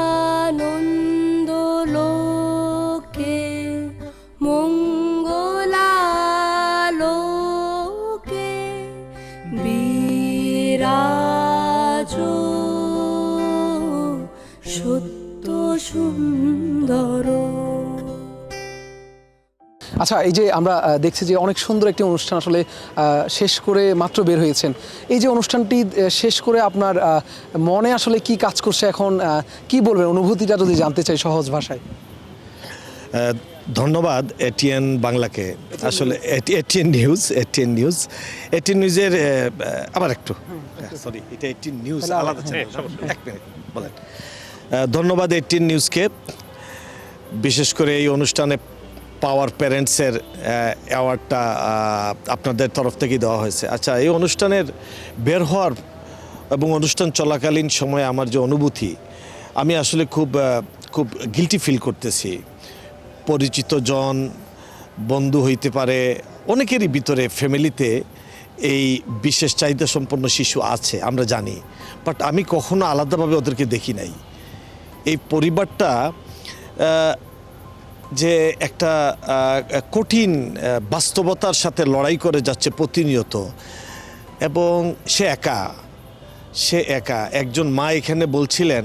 আনন্দ লোকে মঙ্গলালোকে বিরাজ সত্য সুন্দর। আচ্ছা, এই যে আমরা দেখছি যে অনেক সুন্দর একটি অনুষ্ঠান আসলে শেষ করে মাত্র বের হয়েছেন, এই যে অনুষ্ঠানটি শেষ করে আপনার মনে আসলে কি কাজ করছে এখন, কি বলবেন, অনুভূতিটা যদি জানতে চাই সহজ ভাষায়। ধন্যবাদ এটিএন বাংলাকে, আসলে এটিএন নিউজের আবার একটু সরি, এটা এটিএন নিউজ আলাদা, এক মিনিট বলেন। ধন্যবাদ এটিএন নিউজকে, বিশেষ করে এই অনুষ্ঠানে পাওয়ার প্যারেন্টসের অ্যাওয়ার্ডটা আপনাদের তরফ থেকে দেওয়া হয়েছে। আচ্ছা, এই অনুষ্ঠানের বের হওয়ার এবং অনুষ্ঠান চলাকালীন সময়ে আমার যে অনুভূতি, আমি আসলে খুব গিল্টি ফিল করতেছি। পরিচিত জন, বন্ধু হইতে পারে, অনেকেরই ভিতরে ফ্যামিলিতে এই বিশেষ চাহিদা সম্পন্ন শিশু আছে, আমরা জানি, বাট আমি কখনো আলাদাভাবে ওদেরকে দেখি নাই। এই পরিবারটা যে একটা কঠিন বাস্তবতার সাথে লড়াই করে যাচ্ছে প্রতিনিয়ত, এবং সে একা। একজন মা এখানে বলছিলেন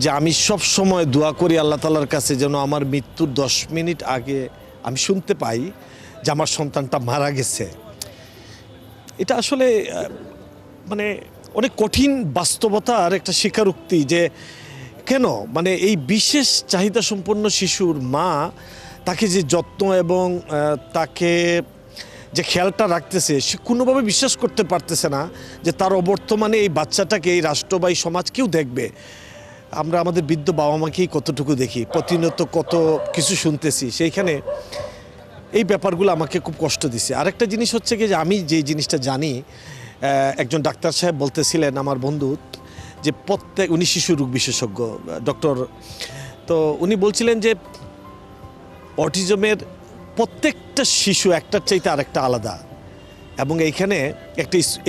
যে আমি সব সময় দোয়া করি আল্লাহ তাআলার কাছে যেন আমার মৃত্যুর 10 মিনিট আগে আমি শুনতে পাই যে আমার সন্তানটা মারা গেছে। এটা আসলে মানে অনেক কঠিন বাস্তবতার একটা স্বীকারোক্তি, যে কেন মানে এই বিশেষ চাহিদা সম্পন্ন শিশুর মা তাকে যে যত্ন এবং তাকে যে খেয়ালটা রাখতেছে, সে কোনোভাবে বিশ্বাস করতে পারতেছে না যে তার অবর্তমানে এই বাচ্চাটাকে এই রাষ্ট্র বা এই সমাজ কেউ দেখবে। আমরা আমাদের বৃদ্ধ বাবা মাকেই কতটুকু দেখি, প্রতিনিয়ত কত কিছু শুনতেছি, সেইখানে এই ব্যাপারগুলো আমাকে খুব কষ্ট দিছে। আরেকটা জিনিস হচ্ছে কি, যে আমি যে জিনিসটা জানি, একজন ডাক্তার সাহেব বলতেছিলেন, আমার বন্ধু, যে উনি শিশু রোগ বিশেষজ্ঞ ডক্টর, তো উনি বলছিলেন যে অটিজমের প্রত্যেকটা শিশু একটার চাইতে আরেকটা আলাদা, এবং এইখানে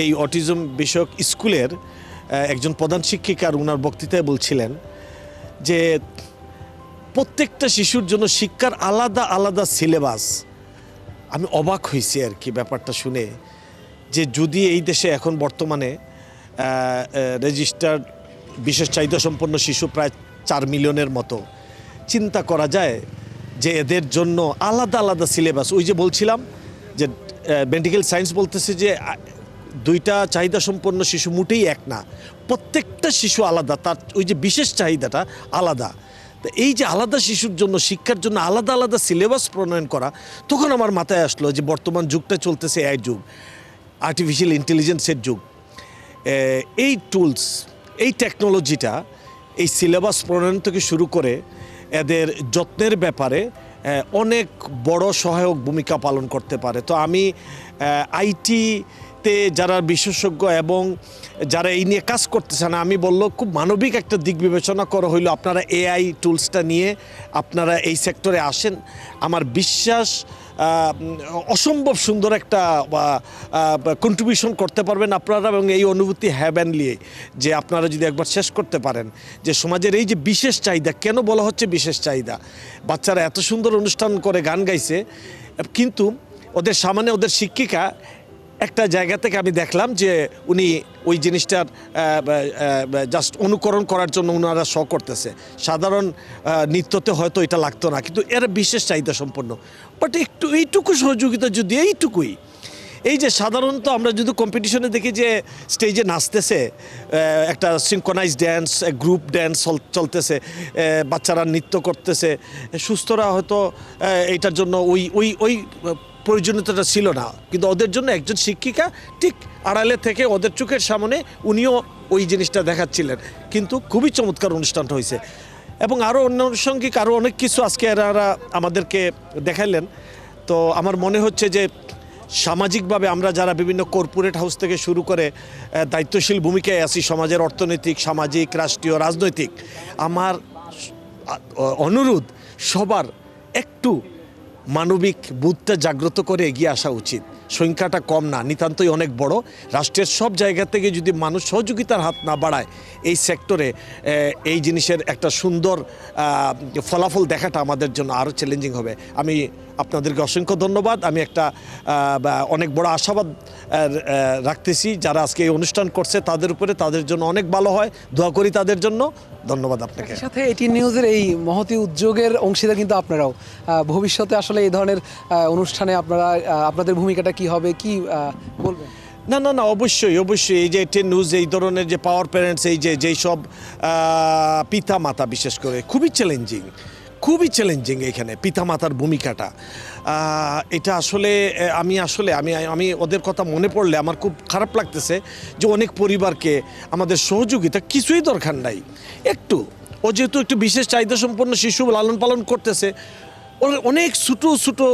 এই অটিজম বিষয়ক স্কুলের একজন প্রধান শিক্ষিকা ওনার বক্তৃতায় বলছিলেন যে প্রত্যেকটা শিশুর জন্য শিক্ষার আলাদা আলাদা সিলেবাস। আমি অবাক হয়েছি আর কি ব্যাপারটা শুনে, যে যদি এই দেশে এখন বর্তমানে রেজিস্টার্ড বিশেষ চাহিদা সম্পন্ন শিশু প্রায় 4 মিলিয়নের মতো, চিন্তা করা যায় যে এদের জন্য আলাদা আলাদা সিলেবাস। ওই যে বলছিলাম যে মেডিকেল সায়েন্স বলতেছে যে 2টা চাহিদা সম্পন্ন শিশু মোটেই এক না, প্রত্যেকটা শিশু আলাদা, তার ওই যে বিশেষ চাহিদাটা আলাদা। তো এই যে আলাদা শিশুর জন্য শিক্ষার জন্য আলাদা আলাদা সিলেবাস প্রণয়ন করা, তখন আমার মাথায় আসলো যে বর্তমান যুগটা চলতেছে AI যুগ, আর্টিফিশিয়াল ইন্টেলিজেন্সের যুগ। এই টুলস, এই টেকনোলজিটা এই সিলেবাস প্রণয়ন থেকে শুরু করে এদের যত্নের ব্যাপারে অনেক বড় সহায়ক ভূমিকা পালন করতে পারে। তো আমি আইটিতে যারা বিশেষজ্ঞ এবং যারা এই নিয়ে কাজ করতেছে না, আমি বললো খুব মানবিক একটা দিক বিবেচনা করা হইলো, আপনারা AI টুলসটা নিয়ে আপনারা এই সেক্টরে আসেন। আমার বিশ্বাস অসম্ভব সুন্দর একটা কন্ট্রিবিউশন করতে পারবেন আপনারা, এবং এই অনুভূতি হ্যাভেনলি যে আপনারা যদি একবার শেষ করতে পারেন যে সমাজের এই যে বিশেষ চাহিদা, কেন বলা হচ্ছে বিশেষ চাহিদা, বাচ্চারা এত সুন্দর অনুষ্ঠান করে গান গাইছে, কিন্তু ওদের সামনে ওদের শিক্ষিকা একটা জায়গা থেকে আমি দেখলাম যে উনি ওই জিনিসটার জাস্ট অনুকরণ করার জন্য ওনারা করতেছে। সাধারণ নৃত্যতে হয়তো এটা লাগতো না, কিন্তু এরা বিশেষ চাহিদা সম্পন্ন। বাট একটু এইটুকু সহযোগিতা যদি, এইটুকুই, এই যে সাধারণত আমরা যদি কম্পিটিশনে দেখি যে স্টেজে নাচতেছে, একটা সিনক্রোনাইজ ড্যান্স, গ্রুপ ড্যান্স চলতেছে, বাচ্চারা নৃত্য করতেছে, সুস্থরা হয়তো এইটার জন্য ওই প্রয়োজনীয়তাটা ছিল না, কিন্তু ওদের জন্য একজন শিক্ষিকা ঠিক আড়ালে থেকে ওদের চোখের সামনে উনিও ওই জিনিসটা দেখাচ্ছিলেন, কিন্তু খুবই চমৎকার অনুষ্ঠানটা হয়েছে। এবং আরও অন্যানুষঙ্গিক আরও অনেক কিছু আজকে এরা আমাদেরকে দেখাইলেন। তো আমার মনে হচ্ছে যে সামাজিকভাবে আমরা যারা বিভিন্ন কর্পোরেট হাউস থেকে শুরু করে দায়িত্বশীল ভূমিকায় আছি সমাজের অর্থনৈতিক, সামাজিক, রাষ্ট্রীয়, রাজনৈতিক, আমার অনুরোধ সবার একটু মানবিক বুদ্ধটা জাগ্রত করে এগিয়ে আসা উচিত। সংখ্যাটা কম না, নিতান্তই অনেক বড়। রাষ্ট্রের সব জায়গা থেকে যদি মানুষ সহযোগিতার হাত না বাড়ায় এই সেক্টরে, এই জিনিসের একটা সুন্দর ফলাফল দেখাটা আমাদের জন্য আরও চ্যালেঞ্জিং হবে। আমি আপনাদেরকে অসংখ্য ধন্যবাদ। আমি একটা অনেক বড় আশাবাদ রাখতেছি যারা আজকে এই অনুষ্ঠান করছে তাদের উপরে, তাদের জন্য অনেক ভালো হয়, দোয়া করি তাদের জন্য। ধন্যবাদ আপনাকে। সাথে এটি নিউজের এই মহতি উদ্যোগের অংশীদার কিন্তু আপনারাও। ভবিষ্যতে আসলে এই ধরনের অনুষ্ঠানে আপনারা আপনাদের ভূমিকাটা কি হবে, কি বলবেন? না না না, অবশ্যই অবশ্যই। এই যে টেন নিউজ, এই ধরনের যে পাওয়ার প্যারেন্টস, এই যে যেই সব পিতা মাতা বিশেষ করে খুবই চ্যালেঞ্জিং এখানে পিতামাতার ভূমিকাটা। এটা আসলে আমি ওদের কথা মনে পড়লে আমার খুব খারাপ লাগতেছে যে অনেক পরিবারকে আমাদের সহযোগিতা কিছুই দরকার নাই। ও যেহেতু একটু বিশেষ চাহিদা সম্পন্ন শিশু লালন পালন করতেছে, ওর অনেক ছোটো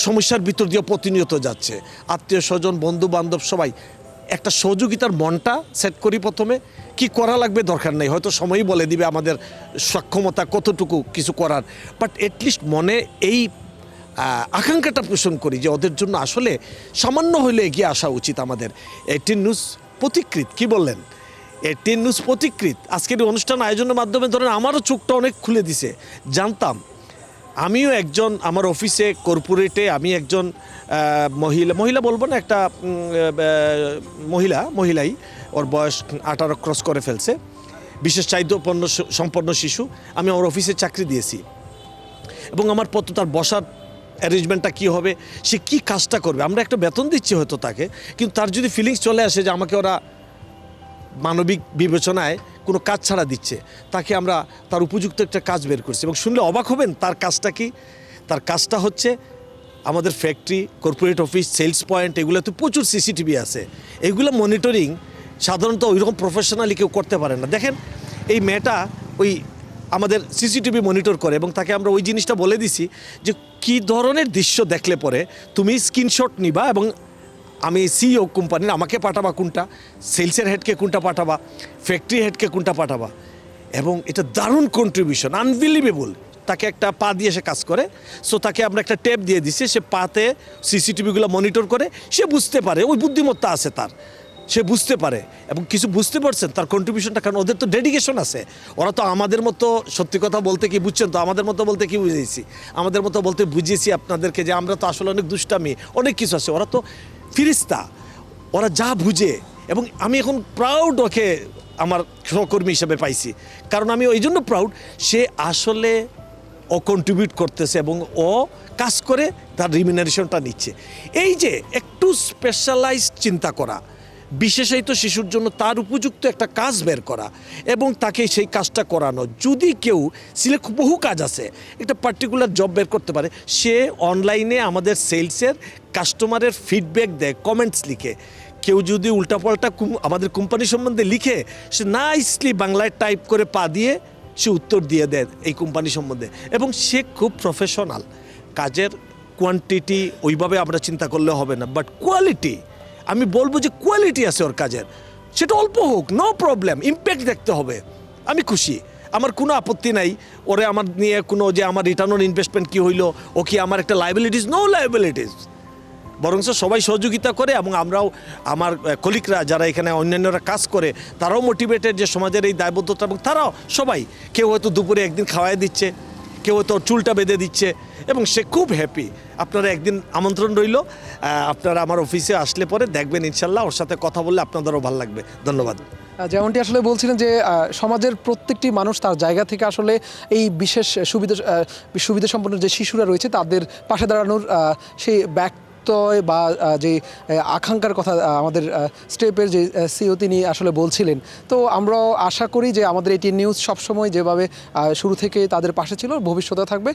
সমস্যার ভিতর দিয়ে প্রতিনিয়ত যাচ্ছে। আত্মীয় স্বজন, বন্ধু বান্ধব সবাই একটা সহযোগিতার মনটা সেট করি প্রথমে। কি করা লাগবে দরকার নেই, হয়তো সময়ই বলে দিবে আমাদের সক্ষমতা কতটুকু কিছু করার, বাট এটলিস্ট মনে এই আকাঙ্ক্ষাটা পোষণ করি যে ওদের জন্য আসলে সামান্য হইলে এগিয়ে আসা উচিত আমাদের। 18 নিউজ পথিকৃৎ, কি বললেন? 18 নিউজ পথিকৃৎ আজকের এই অনুষ্ঠান আয়োজনের মাধ্যমে ধরেন আমারও চোখটা অনেক খুলে দিছে। জানতাম আমিও একজন, আমার অফিসে কর্পোরেটে আমি একজন মহিলা বলবো না, একটা মহিলাই, ওর বয়স 18 ক্রস করে ফেলছে, বিশেষ চাহিদা সম্পন্ন শিশু। আমি আমার অফিসে চাকরি দিয়েছি এবং আমার পথ তার বসার অ্যারেঞ্জমেন্টটা কী হবে, সে কি কাজটা করবে। আমরা একটা বেতন দিচ্ছি হয়তো তাকে, কিন্তু তার যদি ফিলিংস চলে আসে যে আমাকে ওরা মানবিক বিবেচনায় কোনো কাজ ছাড়া দিচ্ছে, তাকে আমরা তার উপযুক্ত একটা কাজ বের করছি। এবং শুনলে অবাক হবেন তার কাজটা কি। তার কাজটা হচ্ছে আমাদের factory, corporate office, sales point, এগুলোতে প্রচুর সিসিটিভি আছে। এগুলো মনিটরিং সাধারণত ওইরকম প্রফেশনালি কেউ করতে পারে না। দেখেন এই মেয়েটা ওই আমাদের সিসিটিভি মনিটর করে এবং তাকে আমরা ওই জিনিসটা বলে দিছি যে কী ধরনের দৃশ্য দেখলে পরে তুমি স্ক্রিনশট নিবা এবং আমি সিইও কোম্পানির, আমাকে পাঠাবা কোনটা, সেলসের হেডকে কোনটা পাঠাবা, ফ্যাক্টরি হেডকে কোনটা পাঠাবা। এবং এটা দারুণ কন্ট্রিবিউশন, আনবিলিভেবল। তাকে একটা পা দিয়ে সে কাজ করে, সো তাকে আমরা একটা ট্যাব দিয়ে দিছি, সে পাতে সিসিটিভিগুলো মনিটর করে, সে বুঝতে পারে, ওই বুদ্ধিমত্তা আছে তার, সে বুঝতে পারে এবং কিছু বুঝতে পারছেন তার কন্ট্রিবিউশনটা। কারণ ওদের তো ডেডিকেশন আছে, ওরা তো আমাদের মতো, সত্যি কথা বলতে কি বুঝছেন তো, আমাদের মতো বলতে কি বুঝিয়েছি, আমাদের মতো বলতে বুঝিয়েছি আপনাদেরকে যে আমরা তো আসলে অনেক দুষ্টামি, অনেক কিছু আছে। ওরা তো ফিরিস্তা, ওরা যা বুঝে। এবং আমি এখন প্রাউড ওকে আমার সহকর্মী হিসেবে পাইছি, কারণ আমি ওই জন্য প্রাউড, সে আসলে ও কন্ট্রিবিউট করতেছে এবং ও কাজ করে তার রিমিনারেশনটা নিচ্ছে। এই যে একটু স্পেশালাইজড চিন্তা করা, বিশেষায়িত শিশুর জন্য তার উপযুক্ত একটা কাজ বের করা এবং তাকে সেই কাজটা করানো। যদি কেউ সিলেক্ট, বহু কাজ আছে, একটা পার্টিকুলার জব বের করতে পারে, সে অনলাইনে আমাদের সেলসের কাস্টমারের ফিডব্যাক দেয়, কমেন্টস লিখে। কেউ যদি উল্টাপাল্টা আমাদের কোম্পানি সম্বন্ধে লিখে, সে নাইসলি বাংলায় টাইপ করে পা দিয়ে সে উত্তর দিয়ে দেয় এই কোম্পানি সম্বন্ধে। এবং সে খুব প্রফেশনাল। কাজের কোয়ান্টিটি ওইভাবে আমরা চিন্তা করলে হবে না, বাট কোয়ালিটি, আমি বলবো যে কোয়ালিটি আছে ওর কাজের, সেটা অল্প হোক, নো প্রবলেম, ইম্প্যাক্ট দেখতে হবে। আমি খুশি, আমার কোনো আপত্তি নাই ওরে আমার নিয়ে কোনো যে আমার রিটার্ন অন ইনভেস্টমেন্ট কী হইলো, ও কি আমার একটা লায়াবিলিটিস, নো লায়াবিলিটিস। বরং সবাই সহযোগিতা করে এবং আমরাও, আমার কলিগরা যারা এখানে অন্যান্যরা কাজ করে, তারাও মোটিভেটেড যে সমাজের এই দায়বদ্ধতা, এবং তারাও সবাই, কেউ হয়তো দুপুরে একদিন খাওয়াই দিচ্ছে, কেউ হয়তো চুলটা বেঁধে দিচ্ছে এবং সে খুব হ্যাপি। আপনারা একদিন আমন্ত্রণ রইল, আপনারা আমার অফিসে আসলে পরে দেখবেন ইনশাল্লাহ, ওর সাথে কথা বললে আপনাদেরও ভালো লাগবে। ধন্যবাদ। যেমনটি আসলে বলছিলেন যে সমাজের প্রত্যেকটি মানুষ তার জায়গা থেকে আসলে এই বিশেষ সুবিধা সম্পন্ন যে শিশুরা রয়েছে তাদের পাশে দাঁড়ানোর সেই বা যে আকাঙ্ক্ষার কথা আমাদের স্টেপের যে সিও তিনি আসলে বলছিলেন। তো আমরাও আশা করি যে আমাদের 18 নিউজ সবসময় যেভাবে শুরু থেকে তাদের পাশে ছিল, ভবিষ্যতে থাকবে।